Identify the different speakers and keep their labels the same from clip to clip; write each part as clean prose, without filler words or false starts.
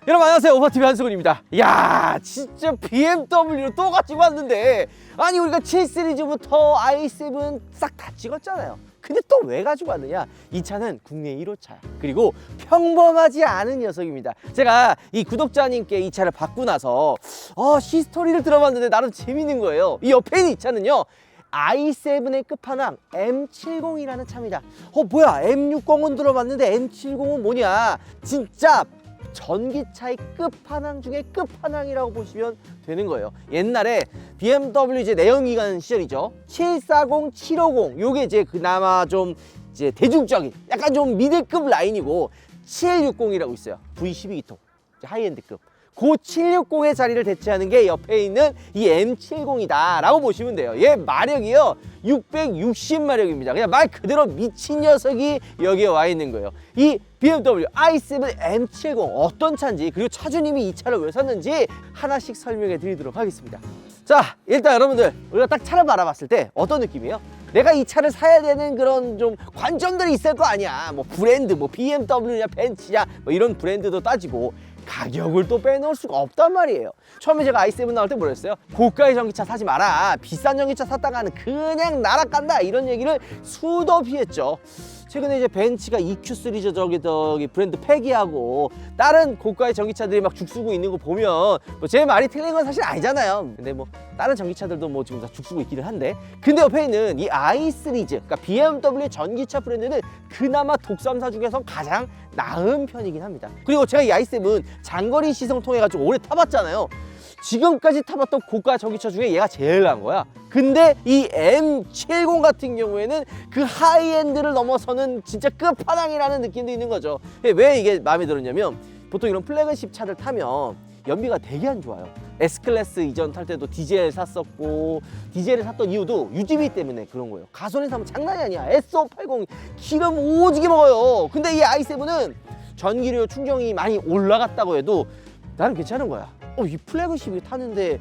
Speaker 1: 여러분 안녕하세요, 오버TV 한승훈입니다. 이야, 진짜 BMW로 또 가지고 왔는데, 아니 우리가 7 시리즈부터 i7 싹 다 찍었잖아요. 근데 또 왜 가지고 왔느냐? 이 차는 국내 1호차야. 그리고 평범하지 않은 녀석입니다. 제가 이 구독자님께 이 차를 받고 나서 히스토리를 들어봤는데 나름 재밌는 거예요. 이 옆에 있는 이 차는요, i7의 끝판왕 M70이라는 차입니다. 뭐야, M60은 들어봤는데 M70은 뭐냐? 진짜 전기차의 끝판왕 중에 끝판왕이라고 보시면 되는 거예요. 옛날에 BMW 이제 내연기관 시절이죠. 740, 750 요게 이제 그나마 좀 이제 대중적인 약간 좀 미들급 라인이고, 760이라고 있어요. V12기통 하이엔드급. 그 760의 자리를 대체하는 게 옆에 있는 이 M70이다 라고 보시면 돼요. 얘 마력이요 660마력입니다. 그냥 말 그대로 미친 녀석이 여기에 와 있는 거예요. 이 BMW i7 M70 어떤 차인지, 그리고 차주님이 이 차를 왜 샀는지 하나씩 설명해 드리도록 하겠습니다. 자, 일단 여러분들, 우리가 딱 차를 바라봤을 때 어떤 느낌이에요? 내가 이 차를 사야 되는 그런 좀 관점들이 있을 거 아니야. 뭐 브랜드, 뭐 BMW냐 벤츠냐 뭐 이런 브랜드도 따지고, 가격을 또 빼놓을 수가 없단 말이에요. 처음에 제가 i7 나올 때 뭐랬어요? 고가의 전기차 사지 마라, 비싼 전기차 샀다가는 그냥 날아간다, 이런 얘기를 수도 없이 했죠. 최근에 이제 벤츠가 EQ 시리즈 저기 브랜드 폐기하고 다른 고가의 전기차들이 막 죽쓰고 있는 거 보면 뭐 제 말이 틀린 건 사실 아니잖아요. 근데 뭐 다른 전기차들도 뭐 지금 다 죽쓰고 있기는 한데, 근데 옆에 있는 이 i 시리즈, 그러니까 BMW 전기차 브랜드는 그나마 독삼사 중에서 가장 나은 편이긴 합니다. 그리고 제가 이 i7 장거리 시승 통해 가지고 오래 타봤잖아요. 지금까지 타봤던 고가 전기차 중에 얘가 제일 나은 거야. 근데 이 M70 같은 경우에는 그 하이엔드를 넘어서는 진짜 끝판왕이라는 느낌도 있는 거죠. 왜 이게 마음에 들었냐면, 보통 이런 플래그십 차를 타면 연비가 되게 안 좋아요. S클래스 이전 탈 때도 디젤 샀었고, 디젤을 샀던 이유도 유지비 때문에 그런 거예요. 가솔린 사면 장난이 아니야. S580 기름 오지게 먹어요. 근데 이 i7은 전기료 충전이 많이 올라갔다고 해도 나는 괜찮은 거야. 이 플래그십이 타는데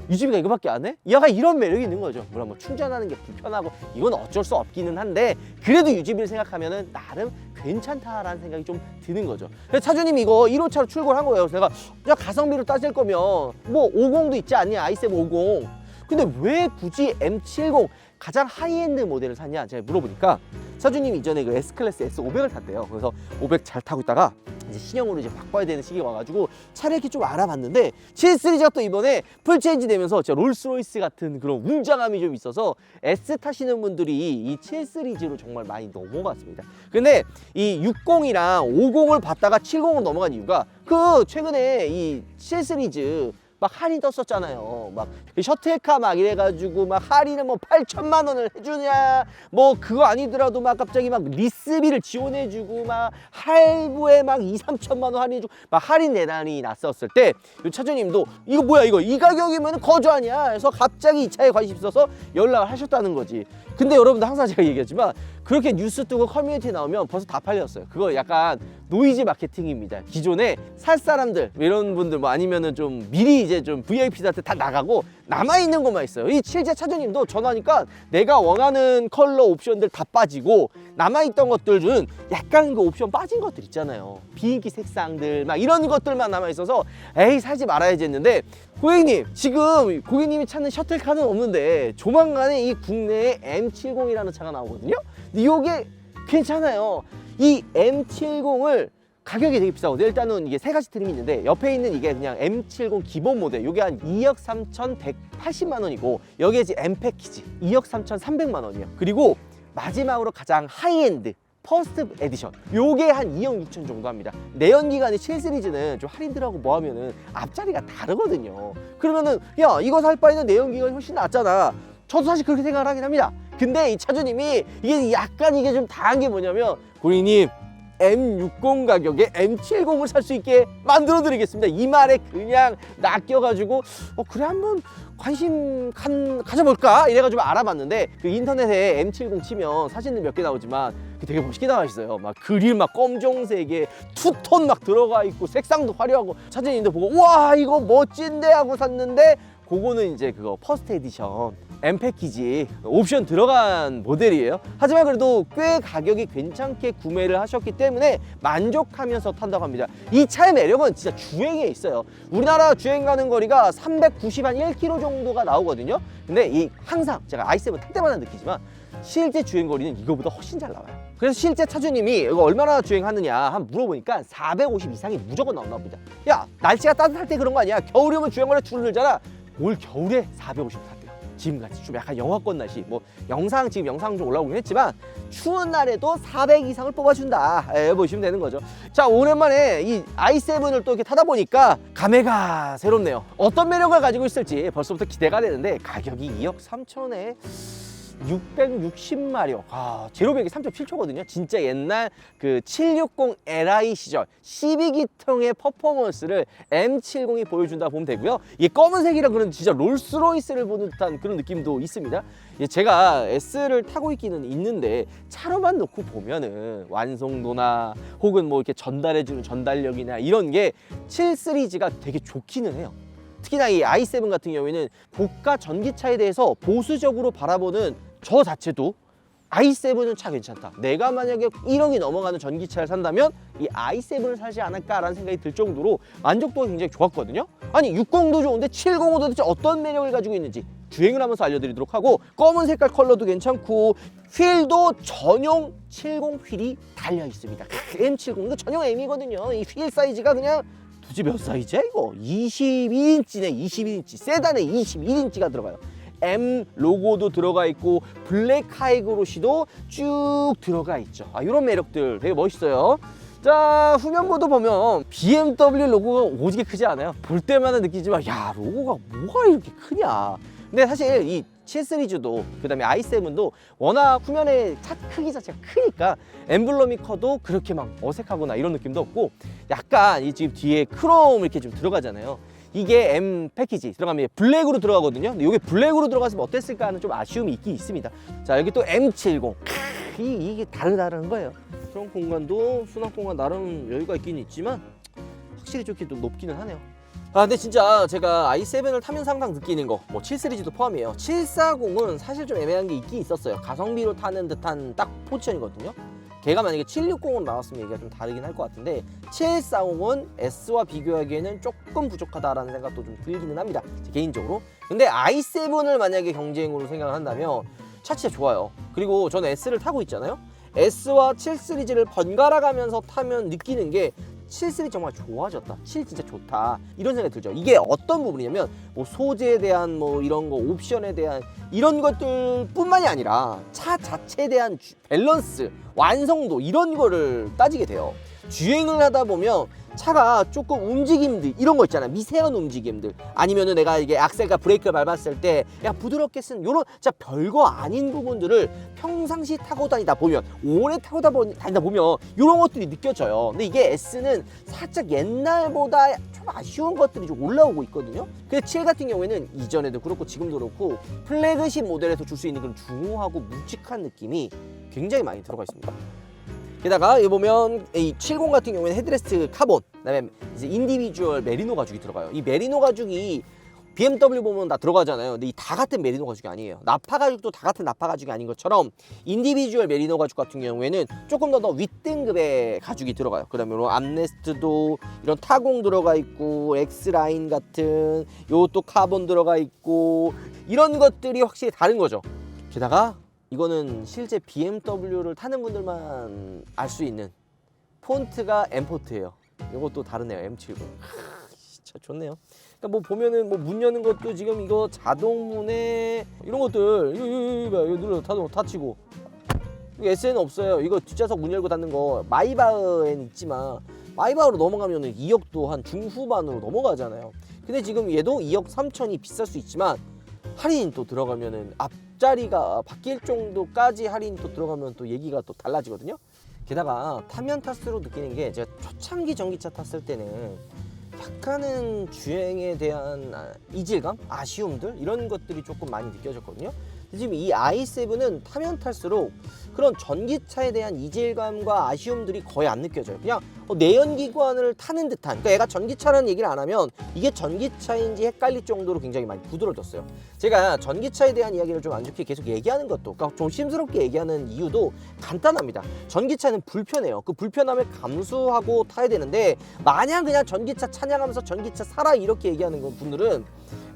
Speaker 1: 유지비가 이거밖에 안 해? 약간 이런 매력이 있는 거죠. 물론 뭐 충전하는 게 불편하고 이건 어쩔 수 없기는 한데, 그래도 유지비를 생각하면은 나름 괜찮다라는 생각이 좀 드는 거죠. 그래서 차주님이 이거 1호차로 출고를 한 거예요. 그래서 내가 가성비로 따질 거면 뭐 50도 있지 않냐, i7 50. 근데 왜 굳이 M70 가장 하이엔드 모델을 샀냐 제가 물어보니까, 차주님이 이전에 그 S클래스 S500을 탔대요. 그래서 500 잘 타고 있다가 이제 신형으로 이제 바꿔야 되는 시기가 와가지고 차를 이렇게 좀 알아봤는데, 7 시리즈가 또 이번에 풀체인지 되면서 진짜 롤스로이스 같은 그런 웅장함이 좀 있어서 S 타시는 분들이 이 7 시리즈로 정말 많이 넘어갔습니다. 근데 이 60이랑 50을 봤다가 70으로 넘어간 이유가, 그 최근에 이 7 시리즈 막 할인 떴었잖아요. 막 셔틀카 막 이래가지고 막 할인을 뭐 8천만 원을 해주냐, 뭐 그거 아니더라도 막 갑자기 막 리스비를 지원해주고 막 할부에 막 2, 3천만 원 할인해주고 막 할인 내란이 났었을 때, 이 차주님도 이거 뭐야, 이거 이 가격이면 거저 아니야. 그래서 갑자기 이 차에 관심 있어서 연락을 하셨다는 거지. 근데 여러분들 항상 제가 얘기하지만, 그렇게 뉴스 뜨고 커뮤니티 나오면 벌써 다 팔렸어요. 그거 약간 노이즈 마케팅입니다. 기존에 살 사람들 이런 분들 뭐 아니면은 좀 미리 이제 좀 VIP들한테 다 나가고 남아있는 것만 있어요. 이 실제 차주님도 전화하니까 내가 원하는 컬러 옵션들 다 빠지고, 남아있던 것들은 약간 그 옵션 빠진 것들 있잖아요. 비인기 색상들 막 이런 것들만 남아있어서 에이 사지 말아야지 했는데, 고객님 지금 고객님이 찾는 셔틀카는 없는데 조만간에 이 국내에 M70이라는 차가 나오거든요. 근데 이게 괜찮아요. 이 M70을 가격이 되게 비싸거든요. 일단은 이게 세 가지 트림이 있는데, 옆에 있는 이게 그냥 M70 기본 모델, 이게 한 2억 3,180만 원이고, 여기에 이제 M 패키지 2억 3,300만 원이에요. 그리고 마지막으로 가장 하이엔드 퍼스트 에디션, 요게 한 2억 6천 정도 합니다. 내연기관의 7 시리즈는 좀 할인들하고 뭐 하면은 앞자리가 다르거든요. 그러면은 야, 이거 살 바에는 내연기관이 훨씬 낫잖아. 저도 사실 그렇게 생각을 하긴 합니다. 근데 이 차주님이 이게 약간 이게 좀 다한 게 뭐냐면, 고객님 M60 가격에 M70을 살 수 있게 만들어 드리겠습니다. 이 말에 그냥 낚여가지고 그래 한번 관심 가져볼까 이래가지고 알아봤는데, 그 인터넷에 M70 치면 사진들 몇 개 나오지만 되게 멋있게 나와 있어요. 막 그릴 막 검정색에 투톤 막 들어가 있고 색상도 화려하고, 차주님도 보고 와 이거 멋진데 하고 샀는데, 그거는 이제 그거 퍼스트 에디션 M 패키지 옵션 들어간 모델이에요. 하지만 그래도 꽤 가격이 괜찮게 구매를 하셨기 때문에 만족하면서 탄다고 합니다. 이 차의 매력은 진짜 주행에 있어요. 우리나라 주행 가는 거리가 390한 1km 정도가 나오거든요. 근데 항상 제가 i7 탈 때마다 느끼지만 실제 주행 거리는 이거보다 훨씬 잘 나와요. 그래서 실제 차주님이 이거 얼마나 주행하느냐 한번 물어보니까 450 이상이 무조건 나오나 봅니다. 야, 날씨가 따뜻할 때 그런 거 아니야? 겨울이면 주행 거리 줄어들잖아. 올 겨울에 450 탔대요. 지금같이 좀 약간 영하권 날씨, 뭐 지금 영상 좀 올라오긴 했지만 추운 날에도 400 이상을 뽑아준다. 보시면 되는 거죠. 자, 오랜만에 이 i7을 또 이렇게 타다 보니까 감회가 새롭네요. 어떤 매력을 가지고 있을지 벌써부터 기대가 되는데 가격이 2억 3천에 660마력. 제로백이 3.7초거든요. 진짜 옛날 그 760 Li 시절 12기통의 퍼포먼스를 M70이 보여준다 보면 되고요. 이게 검은색이라 그런 진짜 롤스로이스를 보는 듯한 그런 느낌도 있습니다. 제가 S를 타고 있기는 있는데 차로만 놓고 보면은 완성도나 혹은 뭐 이렇게 전달해주는 전달력이나 이런 게 7 시리즈가 되게 좋기는 해요. 특히나 이 i7 같은 경우에는 고가 전기차에 대해서 보수적으로 바라보는 저 자체도 i7은 차 괜찮다. 내가 만약에 1억이 넘어가는 전기차를 산다면 이 i7을 사지 않을까라는 생각이 들 정도로 만족도가 굉장히 좋았거든요. 아니 60도 좋은데 705도 도대체 어떤 매력을 가지고 있는지 주행을 하면서 알려드리도록 하고, 검은 색깔 컬러도 괜찮고 휠도 전용 70 휠이 달려 있습니다. M70 이거 전용 M이거든요. 이 휠 사이즈가 그냥 도대체 몇 사이즈야 이거? 22인치네. 22인치 세단에 21인치가 들어가요. M 로고도 들어가 있고 블랙 하이그로시도 쭉 들어가 있죠. 이런 매력들 되게 멋있어요. 자, 후면부도 보면 BMW 로고가 오지게 크지 않아요? 볼 때마다 느끼지만 야, 로고가 뭐가 이렇게 크냐. 근데 사실 이 7 시리즈도 그다음에 i7도 워낙 후면에 차 크기 자체가 크니까 엠블럼이 커도 그렇게 막 어색하거나 이런 느낌도 없고, 약간 이 지금 뒤에 크롬 이렇게 좀 들어가잖아요. 이게 M 패키지 들어가면 블랙으로 들어가거든요. 근데 이게 블랙으로 들어갔으면 어땠을까 하는 좀 아쉬움이 있긴 있습니다. 자, 여기 또 M70 이게 다른 거예요. 그런 공간도 수납 공간 나름 여유가 있긴 있지만 확실히 좀 높기는 하네요. 근데 진짜 제가 i7을 타면서 항상 느끼는 거, 뭐 7 시리즈도 포함이에요. 740은 사실 좀 애매한 게 있긴 있었어요. 가성비로 타는 듯한 딱 포지션이거든요. 걔가 만약에 760으로 나왔으면 얘기가 좀 다르긴 할 것 같은데 740은 S와 비교하기에는 조금 부족하다라는 생각도 좀 들기는 합니다, 개인적으로. 근데 i7을 만약에 경쟁으로 생각을 한다면 차 진짜 좋아요. 그리고 저는 S를 타고 있잖아요. S와 7 시리즈를 번갈아 가면서 타면 느끼는 게 7 시리즈 정말 좋아졌다, 7 진짜 좋다, 이런 생각이 들죠. 이게 어떤 부분이냐면 뭐 소재에 대한 뭐 이런 거, 옵션에 대한 이런 것들 뿐만이 아니라 차 자체에 대한 밸런스, 완성도, 이런 거를 따지게 돼요. 주행을 하다 보면 차가 조금 움직임들 이런 거 있잖아, 미세한 움직임들, 아니면은 내가 이게 악셀과 브레이크를 밟았을 때 야 부드럽게 쓴 요런 진짜 별거 아닌 부분들을 평상시 타고 다니다 보면, 오래 타고 다니다 보면 요런 것들이 느껴져요. 근데 이게 S는 살짝 옛날보다 좀 아쉬운 것들이 좀 올라오고 있거든요. 근데 7 같은 경우에는 이전에도 그렇고 지금도 그렇고 플래그십 모델에서 줄 수 있는 그런 중후하고 묵직한 느낌이 굉장히 많이 들어가 있습니다. 게다가 여기 보면 이 70 같은 경우에는 헤드레스트 카본, 그다음에 이제 인디비주얼 메리노 가죽이 들어가요. 이 메리노 가죽이 BMW 보면 다 들어가잖아요. 근데 이 다 같은 메리노 가죽이 아니에요. 나파 가죽도 다 같은 나파 가죽이 아닌 것처럼 인디비주얼 메리노 가죽 같은 경우에는 조금 더 윗등급의 가죽이 들어가요. 그다음에 이런 암레스트도 이런 타공 들어가 있고, X라인 같은 요것도 카본 들어가 있고, 이런 것들이 확실히 다른 거죠. 게다가 이거는 실제 BMW를 타는 분들만 알 수 있는 폰트가 M포트예요. 이것도 다르네요. M70. 진짜 좋네요. 그러니까 뭐 보면은 뭐 문 여는 것도 지금 이거 자동문에 이런 것들 이거 눌러 타치고. SN 없어요. 이거 뒷좌석 문 열고 닫는 거 마이바흐엔 있지만 마이바흐로 넘어가면은 2억도 한 중후반으로 넘어가잖아요. 근데 지금 얘도 2억 3천이 비쌀 수 있지만 할인 또 들어가면은 앞자리가 바뀔 정도까지 할인 또 들어가면 또 얘기가 또 달라지거든요. 게다가 타면 탈수록 느끼는 게, 제가 초창기 전기차 탔을 때는 약간은 주행에 대한 이질감, 아쉬움들 이런 것들이 조금 많이 느껴졌거든요. 지금 이 i7은 타면 탈수록 그런 전기차에 대한 이질감과 아쉬움들이 거의 안 느껴져요. 그냥 내연기관을 타는 듯한, 그러니까 얘가 전기차라는 얘기를 안 하면 이게 전기차인지 헷갈릴 정도로 굉장히 많이 부드러워졌어요. 제가 전기차에 대한 이야기를 좀 안 좋게 계속 얘기하는 것도, 그러니까 조심스럽게 얘기하는 이유도 간단합니다. 전기차는 불편해요. 그 불편함을 감수하고 타야 되는데, 마냥 그냥 전기차 찬양하면서 전기차 사라 이렇게 얘기하는 분들은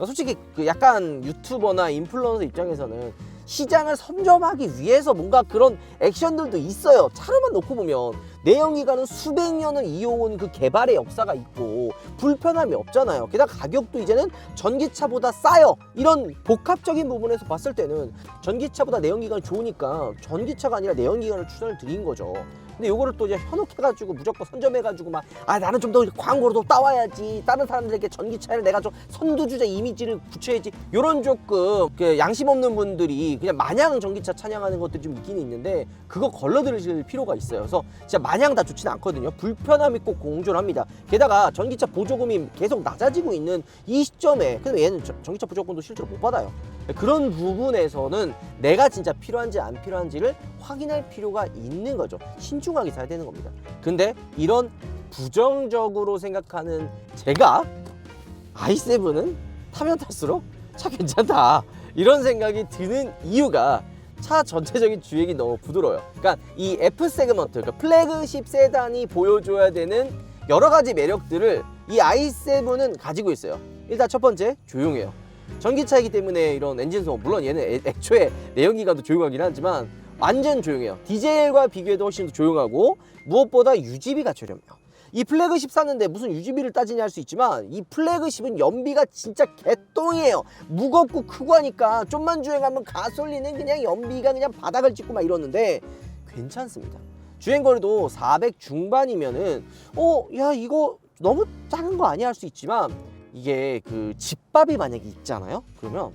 Speaker 1: 솔직히 그 약간 유튜버나 인플루언서 입장에서는 시장을 선점하기 위해서 뭔가 그런 액션들도 있어요. 차로만 놓고 보면 내연기관은 수백 년을 이어온 그 개발의 역사가 있고 불편함이 없잖아요. 게다가 가격도 이제는 전기차보다 싸요. 이런 복합적인 부분에서 봤을 때는 전기차보다 내연기관이 좋으니까 전기차가 아니라 내연기관을 추천을 드린 거죠. 근데 요거를 또 이제 현혹해가지고 무조건 선점해가지고 막 나는 좀 더 광고로도 따와야지, 다른 사람들에게 전기차를 내가 좀 선두주자 이미지를 붙여야지, 요런 조금 그 양심 없는 분들이 그냥 마냥 전기차 찬양하는 것들이 좀 있긴 있는데 그거 걸러들으실 필요가 있어요. 그래서 진짜 마냥 다 좋지는 않거든요. 불편함이 꼭 공존합니다. 게다가 전기차 보조금이 계속 낮아지고 있는 이 시점에, 근데 얘는 전기차 보조금도 실제로 못 받아요. 그런 부분에서는 내가 진짜 필요한지 안 필요한지를 확인할 필요가 있는 거죠. 신중하게 사야 되는 겁니다. 근데 이런 부정적으로 생각하는 제가 i7은 타면 탈수록 차 괜찮다 이런 생각이 드는 이유가 차 전체적인 주행이 너무 부드러워요. 그러니까 이 F 세그먼트, 그러니까 플래그십 세단이 보여줘야 되는 여러 가지 매력들을 이 i7은 가지고 있어요. 일단 첫 번째, 조용해요. 전기차이기 때문에 이런 엔진 소음, 물론 얘는 애초에 내연기관도 조용하긴 하지만 완전 조용해요. 디젤과 비교해도 훨씬 더 조용하고 무엇보다 유지비가 저렴해요. 이 플래그십 샀는데 무슨 유지비를 따지냐 할 수 있지만 이 플래그십은 연비가 진짜 개똥이에요. 무겁고 크고 하니까 좀만 주행하면 가솔린은 그냥 연비가 그냥 바닥을 찍고 막 이러는데 괜찮습니다. 주행거리도 400 중반이면은 야 이거 너무 작은 거 아니야 할 수 있지만, 이게 그 집밥이 만약에 있잖아요. 그러면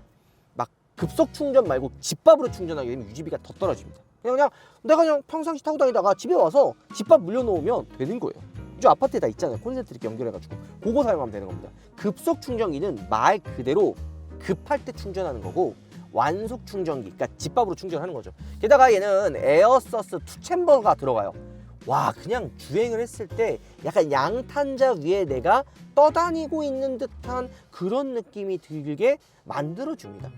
Speaker 1: 막 급속 충전 말고 집밥으로 충전하게 되면 유지비가 더 떨어집니다. 그냥 내가 그냥 평상시 타고 다니다가 집에 와서 집밥 물려놓으면 되는 거예요. 이 아파트에 다 있잖아요. 콘센트 이렇게 연결해가지고 그거 사용하면 되는 겁니다. 급속 충전기는 말 그대로 급할 때 충전하는 거고, 완속 충전기, 그러니까 집밥으로 충전하는 거죠. 게다가 얘는 에어서스 2챔버가 들어가요. 와, 그냥 주행을 했을 때 약간 양탄자 위에 내가 떠다니고 있는 듯한 그런 느낌이 들게 만들어줍니다.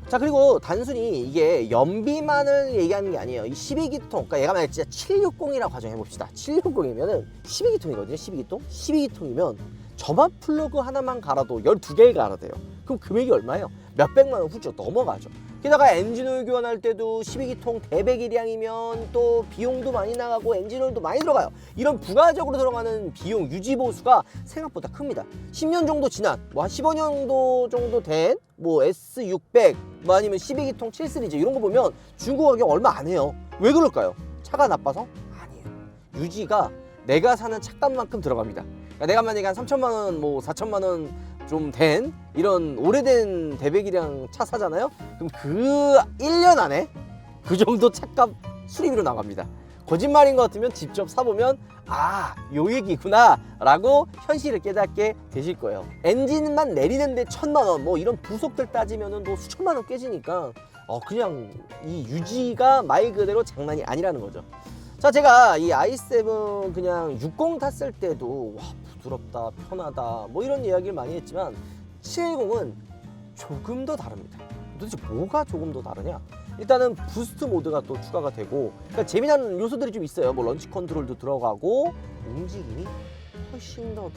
Speaker 1: 자, 그리고 단순히 이게 연비만을 얘기하는 게 아니에요. 이 12기통, 그러니까 얘가 만약 진짜 760이라고 가정해봅시다. 760이면은 12기통이거든요. 12기통? 12기통이면 저만 플러그 하나만 갈아도 12개를 갈아야 돼요. 그럼 금액이 얼마예요? 몇백만 원 훌쩍 넘어가죠. 게다가 엔진오일 교환할 때도 12기통 대배기량이면 또 비용도 많이 나가고 엔진오일도 많이 들어가요. 이런 부가적으로 들어가는 비용, 유지보수가 생각보다 큽니다. 10년 정도 지난, 한 15년도 정도 된 S600, 아니면 12기통 7시리즈 이런 거 보면 중고 가격 얼마 안 해요. 왜 그럴까요? 차가 나빠서? 아니에요. 유지가 내가 사는 차값만큼 들어갑니다. 그러니까 내가 만약에 한 3천만 원, 4천만 원 좀 된 이런 오래된 대배기량 차 사잖아요. 그럼 그 1년 안에 그 정도 차값 수리비로 나갑니다. 거짓말인 것 같으면 직접 사보면 요 얘기구나 라고 현실을 깨닫게 되실 거예요. 엔진만 내리는데 1,000만 원, 이런 부속들 따지면은 수천만 원 깨지니까 그냥 이 유지가 말 그대로 장난이 아니라는 거죠. 자, 제가 이 i7 그냥 60 탔을 때도 부드럽다, 편하다 이런 이야기를 많이 했지만 710은 조금 더 다릅니다. 도대체 뭐가 조금 더 다르냐? 일단은 부스트 모드가 또 추가가 되고, 그러니까 재미난 요소들이 좀 있어요. 런치 컨트롤도 들어가고 움직임이 훨씬 더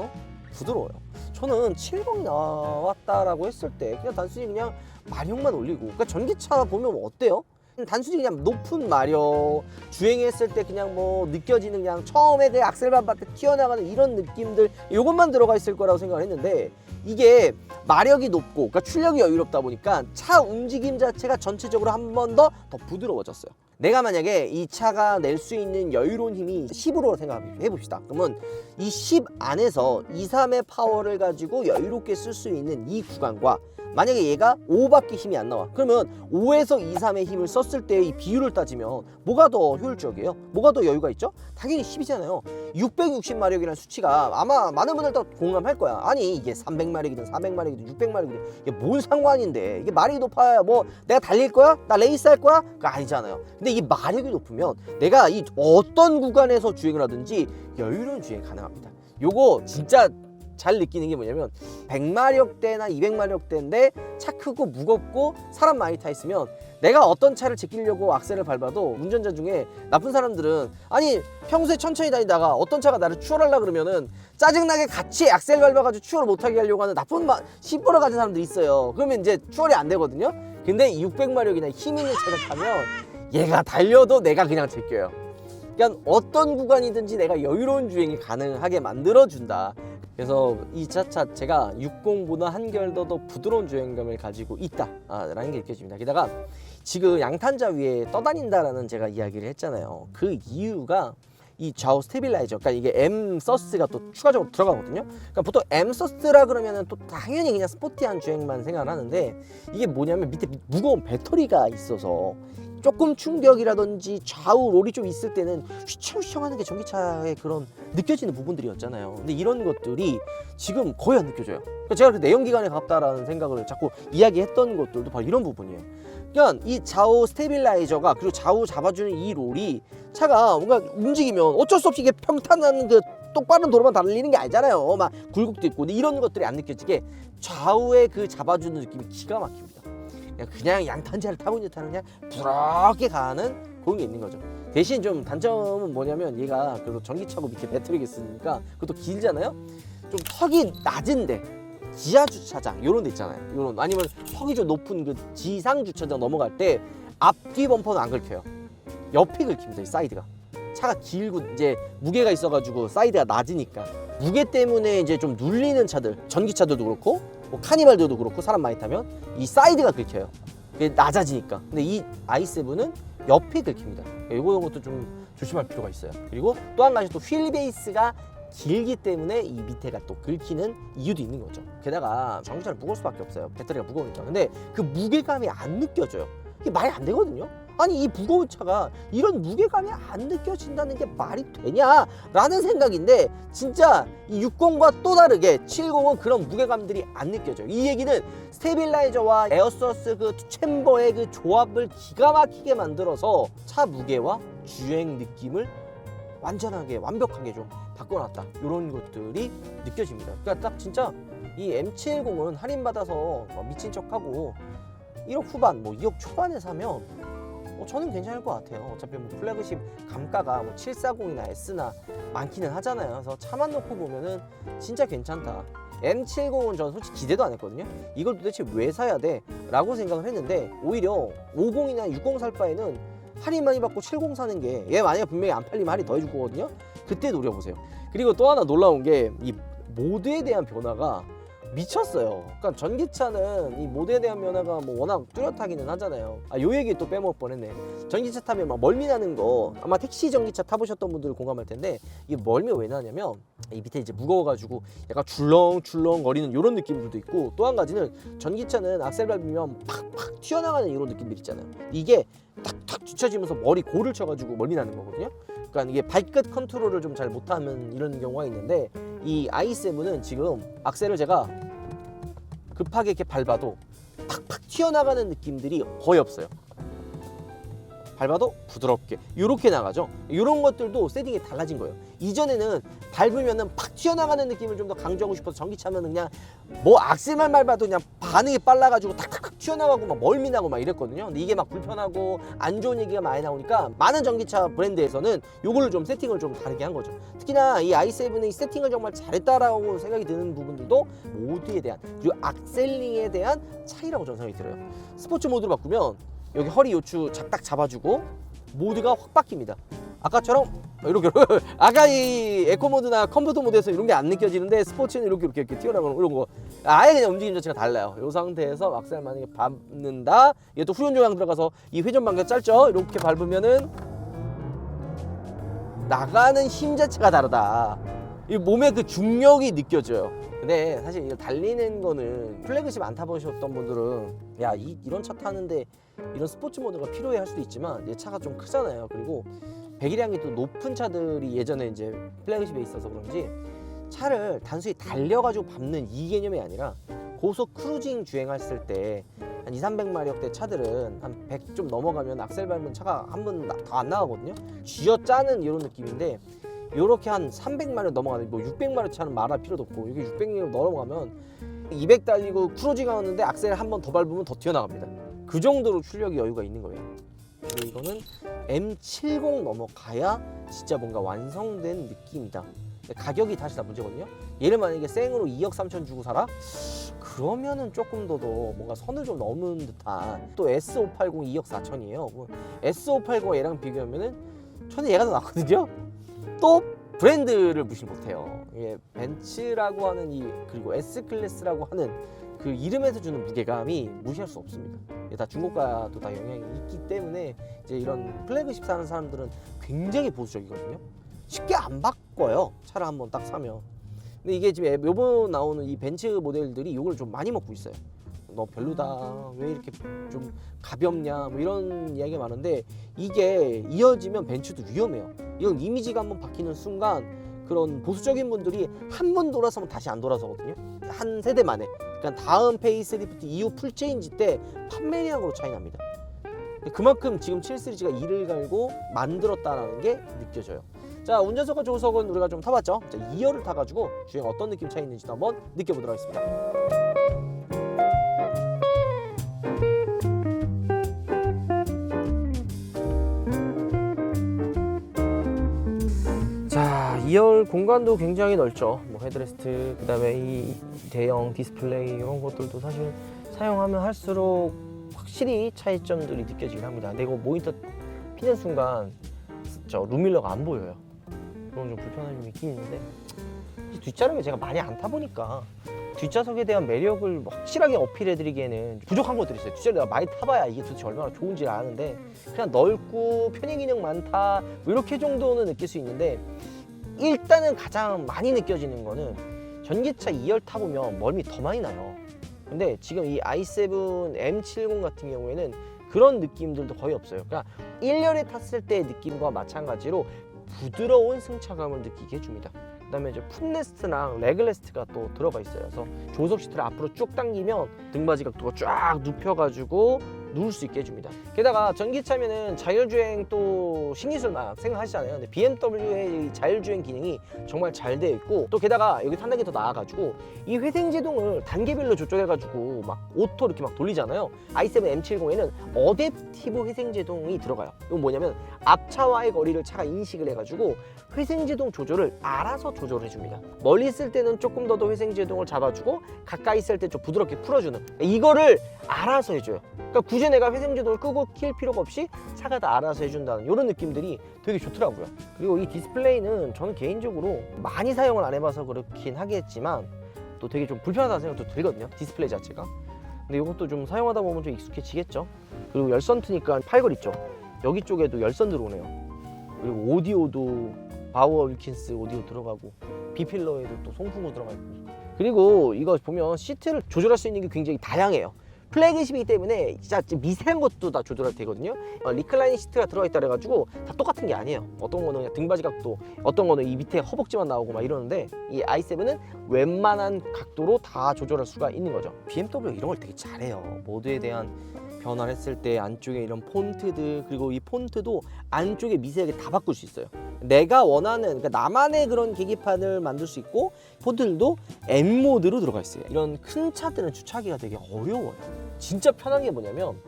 Speaker 1: 부드러워요. 저는 70이 나왔다라고 했을 때 그냥 단순히 그냥 마력만 올리고, 그러니까 전기차 보면 어때요? 단순히 그냥 높은 마력, 주행했을 때 그냥 느껴지는 그냥 처음에 그 악셀 밟을 때 튀어나가는 이런 느낌들, 요것만 들어가 있을 거라고 생각을 했는데, 이게 마력이 높고 그러니까 출력이 여유롭다 보니까 차 움직임 자체가 전체적으로 한 번 더 부드러워졌어요. 내가 만약에 이 차가 낼 수 있는 여유로운 힘이 10으로 생각해 봅시다. 그러면 이 10 안에서 2, 3의 파워를 가지고 여유롭게 쓸 수 있는 이 구간과 만약에 얘가 5밖에 힘이 안 나와. 그러면 5에서 2, 3의 힘을 썼을 때 이 비율을 따지면 뭐가 더 효율적이에요? 뭐가 더 여유가 있죠? 당연히 10이잖아요. 660마력이라는 수치가 아마 많은 분들 다 공감할 거야. 아니 이게 300마력이든 400마력이든 600마력이든 이게 뭔 상관인데, 이게 마력이 높아야 뭐 내가 달릴 거야? 나 레이스 할 거야? 그거 아니잖아요. 근데 이 마력이 높으면 내가 이 어떤 구간에서 주행을 하든지 여유로운 주행이 가능합니다. 요거 진짜 잘 느끼는 게 뭐냐면 100마력대나 200마력대인데 차 크고 무겁고 사람 많이 타 있으면 내가 어떤 차를 제끼려고 악셀을 밟아도 운전자 중에 나쁜 사람들은, 아니 평소에 천천히 다니다가 어떤 차가 나를 추월하려고 그러면은 짜증나게 같이 악셀 밟아가지고 추월을 못하게 하려고 하는 나쁜 시보러 가진 사람들이 있어요. 그러면 이제 추월이 안 되거든요. 근데 600마력이나 힘 있는 차를 타면 얘가 달려도 내가 그냥 제껴요. 그러니까 어떤 구간이든지 내가 여유로운 주행이 가능하게 만들어준다. 그래서 이 차 자체가 60보다 한결 더 부드러운 주행감을 가지고 있다라는 게 느껴집니다. 게다가 지금 양탄자 위에 떠다닌다라는 제가 이야기를 했잖아요. 그 이유가 이 좌우 스테빌라이저, 그러니까 이게 M 서스가 또 추가적으로 들어가거든요. 그러니까 보통 M 서스라 그러면은 또 당연히 그냥 스포티한 주행만 생각을 하는데, 이게 뭐냐면 밑에 무거운 배터리가 있어서 조금 충격이라든지 좌우 롤이 좀 있을 때는 휘청휘청 하는 게 전기차의 그런 느껴지는 부분들이었잖아요. 근데 이런 것들이 지금 거의 안 느껴져요. 그러니까 제가 그 내연기관에 가깝다라는 생각을 자꾸 이야기했던 것들도 바로 이런 부분이에요. 그러니까 이 좌우 스테빌라이저가, 그리고 좌우 잡아주는 이 롤이 차가 뭔가 움직이면 어쩔 수 없이 이게 평탄한 그 똑바른 도로만 달리는 게 아니잖아요. 막 굴곡도 있고. 근데 이런 것들이 안 느껴지게 좌우의 그 잡아주는 느낌이 기가 막힙니다. 그냥 양탄자를 타고 있는 듯한 그냥 부드럽게 가는 그런 게 있는 거죠. 대신 좀 단점은 뭐냐면 얘가 그래도 전기차고 밑에 배터리가 있으니까 그것도 길잖아요. 좀 턱이 낮은데 지하 주차장 이런 데 있잖아요. 이런, 아니면 턱이 좀 높은 그 지상 주차장 넘어갈 때 앞뒤 범퍼는 안 긁혀요. 옆이 긁힙니다. 이 사이드가. 차가 길고 이제 무게가 있어가지고 사이드가 낮으니까 무게 때문에 이제 좀 눌리는 차들, 전기차들도 그렇고 뭐 카니발들도 그렇고 사람 많이 타면 이 사이드가 긁혀요. 그게 낮아지니까. 근데 이 i7은 옆이 긁힙니다. 이런 것도 좀 조심할 필요가 있어요. 그리고 또 한 가지, 또 휠 베이스가 길기 때문에 이 밑에가 또 긁히는 이유도 있는 거죠. 게다가 전기차는 무거울 수밖에 없어요. 배터리가 무거우니까. 근데 그 무게감이 안 느껴져요. 이게 말이 안 되거든요. 아니 이 무거운 차가 이런 무게감이 안 느껴진다는 게 말이 되냐라는 생각인데, 진짜 이 60과 또 다르게 70은 그런 무게감들이 안 느껴져요. 이 얘기는 스테빌라이저와 에어서스 그 챔버의 그 조합을 기가 막히게 만들어서 차 무게와 주행 느낌을 완전하게 완벽하게 좀 바꿔놨다, 이런 것들이 느껴집니다. 그러니까 딱 진짜 이 M70은 할인받아서 미친 척하고 1억 후반, 뭐 2억 초반에 사면 저는 괜찮을 것 같아요. 어차피 뭐 플래그십 감가가 뭐 740이나 S나 많기는 하잖아요. 그래서 차만 놓고 보면은 진짜 괜찮다. M70은 저는 솔직히 기대도 안 했거든요. 이걸 도대체 왜 사야 돼? 라고 생각을 했는데, 오히려 50이나 60 살 바에는 할인 많이 받고 70 사는 게, 얘 만약에 분명히 안 팔리면 할인 더 해줄 거거든요. 그때 노려보세요. 그리고 또 하나 놀라운 게 이 모드에 대한 변화가 미쳤어요. 그러니까 전기차는 이 모드에 대한 변화가 뭐 워낙 뚜렷하기는 하잖아요. 요 얘기 또 빼먹을 뻔했네. 전기차 타면 막 멀미 나는 거, 아마 택시 전기차 타보셨던 분들 공감할 텐데, 이게 멀미가 왜 나냐면 이 밑에 이제 무거워가지고 약간 줄렁줄렁 거리는 이런 느낌들도 있고, 또 한 가지는 전기차는 악셀 밟으면 팍팍 튀어나가는 이런 느낌들 있잖아요. 이게 탁탁 뒤쳐지면서 머리 골을 쳐가지고 멀미 나는 거거든요. 그러니까 이게 발끝 컨트롤을 좀 잘 못하면 이런 경우가 있는데, 이 i7은 지금 악셀을 제가 급하게 이렇게 밟아도 팍팍 튀어나가는 느낌들이 거의 없어요. 밟아도 부드럽게 이렇게 나가죠. 이런 것들도 세팅이 달라진 거예요. 이전에는 밟으면은 팍 튀어나가는 느낌을 좀 더 강조하고 싶어서 전기차면 그냥 뭐 악셀만 밟아도 그냥 반응이 빨라가지고 탁탁탁 튀어나가고 막 멀미나고 막 이랬거든요. 근데 이게 막 불편하고 안 좋은 얘기가 많이 나오니까 많은 전기차 브랜드에서는 요걸로 좀 세팅을 좀 다르게 한 거죠. 특히나 이 i7의 이 세팅을 정말 잘했다라고 생각이 드는 부분들도 모드에 대한, 그리고 악셀링에 대한 차이라고 저는 생각이 들어요. 스포츠 모드로 바꾸면 여기 허리 요추 딱 잡아주고 모드가 확 바뀝니다. 아까처럼 이렇게 아까 이 에코 모드나 컴포트 모드에서 이런 게 안 느껴지는데, 스포츠는 이렇게 튀어나가는 이런 거 아예 그냥 움직임 자체가 달라요. 이 상태에서 악셀 만약에 밟는다, 이게 또 후륜 조향 들어가서 이 회전 반경 짧죠? 이렇게 밟으면은 나가는 힘 자체가 다르다. 이 몸의 그 중력이 느껴져요. 근데 사실 이거 달리는 거는 플래그십 안 타보셨던 분들은 야 이런 차 타는데 이런 스포츠 모드가 필요해 할 수도 있지만 얘 차가 좀 크잖아요. 그리고 배기량이 또 높은 차들이 예전에 이제 플래그십에 있어서 그런지 차를 단순히 달려가지고 밟는 이 개념이 아니라 고속 크루징 주행했을 때 한 200~300마력대 차들은 한 100 좀 넘어가면 악셀 밟은 차가 한 번 더 안 나가거든요. 쥐어짜는 이런 느낌인데 요렇게 한 300마력 넘어가는 뭐 600마력 차는 말할 필요도 없고 이게 600마력 넘어가면 200 달리고 크루징 하는데 악셀 한 번 더 밟으면 더 튀어나갑니다. 그 정도로 출력이 여유가 있는 거예요. 그리고 이거는 M70 넘어가야 진짜 뭔가 완성된 느낌이다. 가격이 다시 다 문제거든요. 얘를 만약에 생으로 2억 3천 주고 사라? 그러면은 조금 더 뭔가 선을 좀 넘은 듯한 또 S580 2억 4천이에요. S580 얘랑 비교하면은 저는 얘가 더 낫거든요. 또 브랜드를 무시 못해요. 예, 벤츠라고 하는 그리고 S클래스라고 하는 그 이름에서 주는 무게감이 무시할 수 없습니다. 다 중고가도 다 영향이 있기 때문에 이제 이런 플래그십 사는 사람들은 굉장히 보수적이거든요. 쉽게 안 바꿔요. 차를 한번 딱 사면. 근데 이게 지금 요번 나오는 이 벤츠 모델들이 이걸 좀 많이 먹고 있어요. 너 별로다. 왜 이렇게 좀 가볍냐. 뭐 이런 이야기가 많은데 이게 이어지면 벤츠도 위험해요. 이건 이미지가 한번 바뀌는 순간 그런 보수적인 분들이 한 번 돌아서면 다시 안 돌아서거든요. 한 세대 만에. 그러니까 다음 페이스리프트 이후 풀체인지 때 판매량으로 차이 납니다. 그만큼 지금 7 시리즈가 이를 갈고 만들었다는 게 느껴져요. 자, 운전석과 조수석은 우리가 좀 타봤죠. 자, 2열을 타가지고 주행 어떤 느낌 차이 있는지도 한번 느껴보도록 하겠습니다. 자, 2열 공간도 굉장히 넓죠. 뭐 헤드레스트, 그 다음에 이 대형 디스플레이 이런 것들도 사실 사용하면 할수록 확실히 차이점들이 느껴지긴 합니다. 근데 이거 모니터 피는 순간 저 룸밀러가 안 보여요. 그건 좀 불편한 점이 있긴 있는데 뒷자석에 제가 많이 안 타보니까 뒷좌석에 대한 매력을 확실하게 어필해드리기에는 부족한 것들이 있어요. 뒷자석에 내가 많이 타봐야 이게 도대체 얼마나 좋은지 아는데 그냥 넓고 편의 기능 많다 뭐 이렇게 정도는 느낄 수 있는데 일단은 가장 많이 느껴지는 거는 전기차 2열 타보면 멀미 더 많이 나요. 근데 지금 이 i7 M70 같은 경우에는 그런 느낌들도 거의 없어요. 그러니까 1열에 탔을 때의 느낌과 마찬가지로 부드러운 승차감을 느끼게 해줍니다. 그 다음에 이제 풋레스트랑 레그레스트가 또 들어가 있어요. 그래서 조수석 시트를 앞으로 쭉 당기면 등받이 각도가 쫙 눕혀가지고 누울 수 있게 해줍니다. 게다가 전기차면은 자율주행 또 신기술 막 생각하시잖아요. 근데 BMW의 자율주행 기능이 정말 잘 되어 있고 또 게다가 여기 한 단계 더 나아가지고 이 회생제동을 단계별로 조절해가지고 막 오토 이렇게 막 돌리잖아요. i7 M70에는 어댑티브 회생제동이 들어가요. 이건 뭐냐면 앞차와의 거리를 차가 인식을 해가지고 회생제동 조절을 알아서 조절해 줍니다. 멀리 있을 때는 조금 더 회생제동을 잡아주고 가까이 있을 때 좀 부드럽게 풀어주는 이거를 알아서 해줘요. 그러니까 굳이 내가 회생제동을 끄고 킬 필요가 없이 차가 다 알아서 해준다는 이런 느낌들이 되게 좋더라고요. 그리고 이 디스플레이는 저는 개인적으로 많이 사용을 안 해봐서 그렇긴 하겠지만 또 되게 좀 불편하다는 생각도 들거든요. 디스플레이 자체가. 근데 이것도 좀 사용하다 보면 좀 익숙해지겠죠. 그리고 열선 트니까 팔걸 있죠. 여기 쪽에도 열선 들어오네요. 그리고 오디오도 바우어 윌킨스 오디오 들어가고 B필러에도 또 송풍구 들어가 있고 그리고 이거 보면 시트를 조절할 수 있는 게 굉장히 다양해요. 플래그십이기 때문에 진짜 미세한 것도 다 조절할 되거든요. 리클라이닝 시트가 들어있다 그래가지고 다 똑같은 게 아니에요. 어떤 거는 그냥 등받이 각도, 어떤 거는 이 밑에 허벅지만 나오고 막 이러는데 이 i7은 웬만한 각도로 다 조절할 수가 있는 거죠. BMW 이런 걸 되게 잘해요. 모드에 대한 변화를 했을 때 안쪽에 이런 폰트들 그리고 이 폰트도 안쪽에 미세하게 다 바꿀 수 있어요. 내가 원하는 그러니까 나만의 그런 계기판을 만들 수 있고 폰트들도 M 모드로 들어가 있어요. 이런 큰 차들은 주차하기가 되게 어려워요. 진짜 편한 게 뭐냐면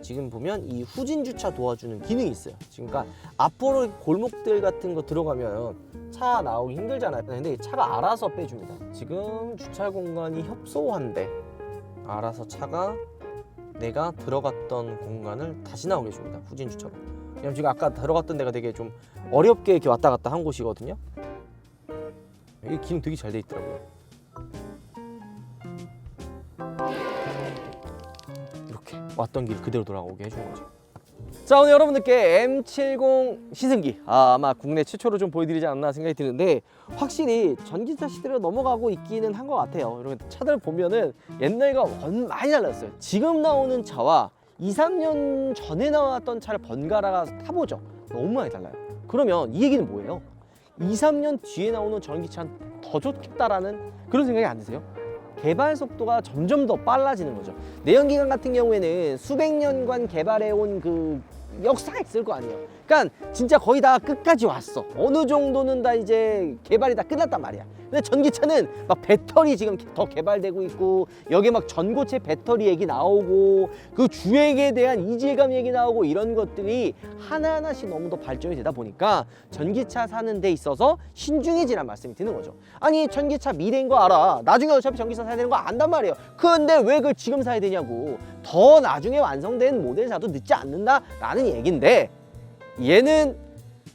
Speaker 1: 지금 보면 이 후진 주차 도와주는 기능이 있어요. 지금 그러니까 앞으로 골목들 같은 거 들어가면 차 나오기 힘들잖아요. 근데 차가 알아서 빼줍니다. 지금 주차 공간이 협소한데 알아서 차가 내가 들어갔던 공간을 다시 나오게 해줍니다. 후진 주차로. 왜냐면 지금 아까 들어갔던 데가 되게 좀 어렵게 이렇게 왔다 갔다 한 곳이거든요. 이 기능 되게 잘 돼 있더라고요. 이렇게 왔던 길 그대로 돌아오게 해주는 거죠. 자, 오늘 여러분들께 M70 시승기 아마 국내 최초로 좀 보여드리지 않나 생각이 드는데, 확실히 전기차 시대로 넘어가고 있기는 한 것 같아요. 이런 차들 보면은 옛날과 많이 달랐어요. 지금 나오는 차와 2, 3년 전에 나왔던 차를 번갈아 타보죠. 너무 많이 달라요. 그러면 이 얘기는 뭐예요? 2, 3년 뒤에 나오는 전기차는 더 좋겠다라는 그런 생각이 안 드세요? 개발 속도가 점점 더 빨라지는 거죠. 내연기관 같은 경우에는 수백 년간 개발해온 그 역사가 있을 거 아니에요. 그러니까 진짜 거의 다 끝까지 왔어. 어느 정도는 다 이제 개발이 다 끝났단 말이야. 근데 전기차는 막 배터리 지금 더 개발되고 있고, 여기에 막 전고체 배터리 얘기 나오고, 그 주행에 대한 이질감 얘기 나오고, 이런 것들이 하나하나씩 너무 더 발전이 되다 보니까 전기차 사는 데 있어서 신중해지란 말씀이 드는 거죠. 아니, 전기차 미래인 거 알아. 나중에 어차피 전기차 사야 되는 거 안단 말이에요. 근데 왜 그걸 지금 사야 되냐고. 더 나중에 완성된 모델 사도 늦지 않는다라는 얘긴데, 얘는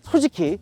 Speaker 1: 솔직히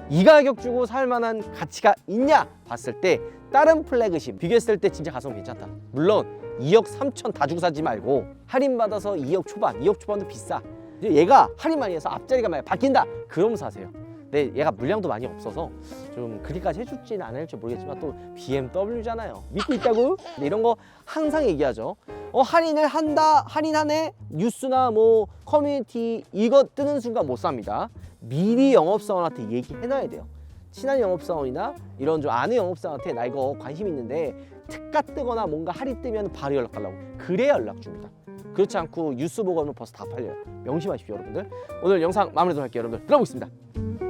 Speaker 1: 이 가격 주고 살 만한 가치가 있냐 봤을 때 다른 플래그십 비교했을 때 진짜 가성 괜찮다. 물론 2억 3천 다 주고 사지 말고 할인받아서 2억 초반, 2억 초반도 비싸. 얘가 할인 많이 해서 앞자리가 많이 바뀐다, 그러면 사세요. 근데 얘가 물량도 많이 없어서 좀 그리까지 해줄지는 안 해줄지 모르겠지만 또 BMW잖아요. 믿고 있다고? 근데 이런 거 항상 얘기하죠. 할인을 한다, 할인하네, 뉴스나 뭐 커뮤니티 이거 뜨는 순간 못 삽니다. 미리 영업사원한테 얘기해놔야 돼요. 친한 영업사원이나 이런 좀 아는 영업사원한테 나 이거 관심 있는데 특가 뜨거나 뭔가 할인 뜨면 바로 연락 달라고. 그래야 연락 줍니다. 그렇지 않고 뉴스 보고 하면 벌써 다 팔려요. 명심하십시오, 여러분들. 오늘 영상 마무리하도록 할게요. 여러분들 들어보겠습니다.